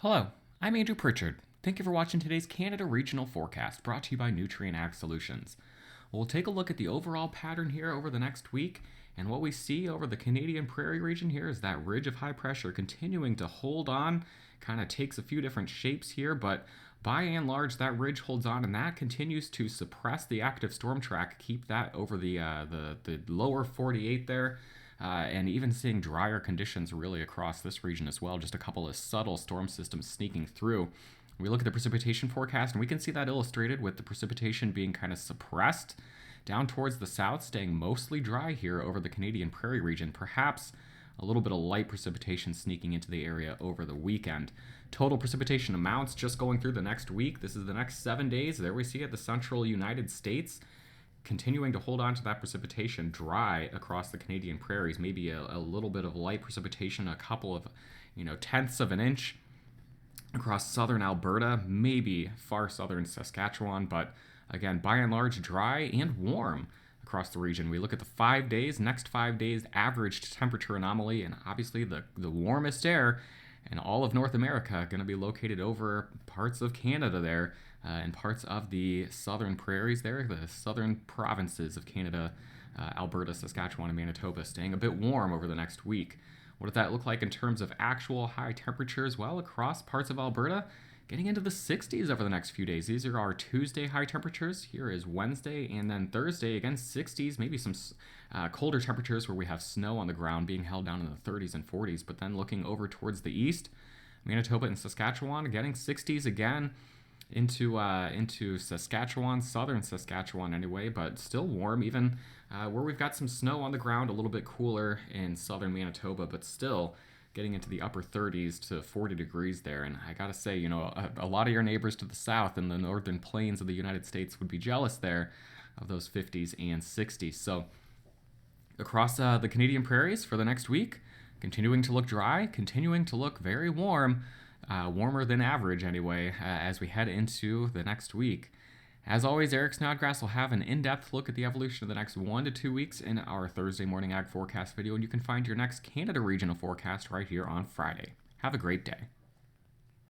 Hello, I'm Andrew Pritchard. Thank you for watching today's Canada Regional Forecast, brought to you by Nutrien Ag Solutions. We'll take a look at the overall pattern here over the next week, and what we see over the Canadian Prairie region here is that ridge of high pressure continuing to hold on. Kind of takes a few different shapes here, but by and large, that ridge holds on, and that continues to suppress the active storm track, keep that over the lower 48 there. And even seeing drier conditions really across this region as well. Just a couple of subtle storm systems sneaking through. We look at the precipitation forecast, and we can see that illustrated with the precipitation being kind of suppressed down towards the south, staying mostly dry here over the Canadian Prairie region. Perhaps a little bit of light precipitation sneaking into the area over the weekend. Total precipitation amounts just going through the next week. This is the next 7 days. There we see it, the central United States continuing to hold on to that precipitation dry across the Canadian prairies. Maybe a little bit of light precipitation, a couple of tenths of an inch across southern Alberta, maybe far southern Saskatchewan, but again, by and large, dry and warm across the region. We look at the 5 days, next 5 days averaged temperature anomaly, and obviously the warmest air in all of North America going to be located over parts of Canada there, and parts of the southern prairies there, the southern provinces of Canada, Alberta, Saskatchewan, and Manitoba, staying a bit warm over the next week. What does that look like in terms of actual high temperatures? Well, across parts of Alberta, getting into the 60s over the next few days. These are our Tuesday high temperatures. Here is Wednesday, and then Thursday, again, 60s, maybe some colder temperatures where we have snow on the ground being held down in the 30s and 40s. But then looking over towards the east, Manitoba and Saskatchewan getting 60s again into Saskatchewan, southern Saskatchewan anyway, but still warm, even where we've got some snow on the ground, a little bit cooler in southern Manitoba, but still getting into the upper 30s to 40 degrees there. And I gotta say, a lot of your neighbors to the south in the northern plains of the United States would be jealous there of those 50s and 60s. So across the Canadian prairies for the next week, continuing to look dry, continuing to look very warm, warmer than average anyway, as we head into the next week. As always, Eric Snodgrass will have an in-depth look at the evolution of the next 1 to 2 weeks in our Thursday morning ag forecast video, and you can find your next Canada regional forecast right here on Friday. Have a great day.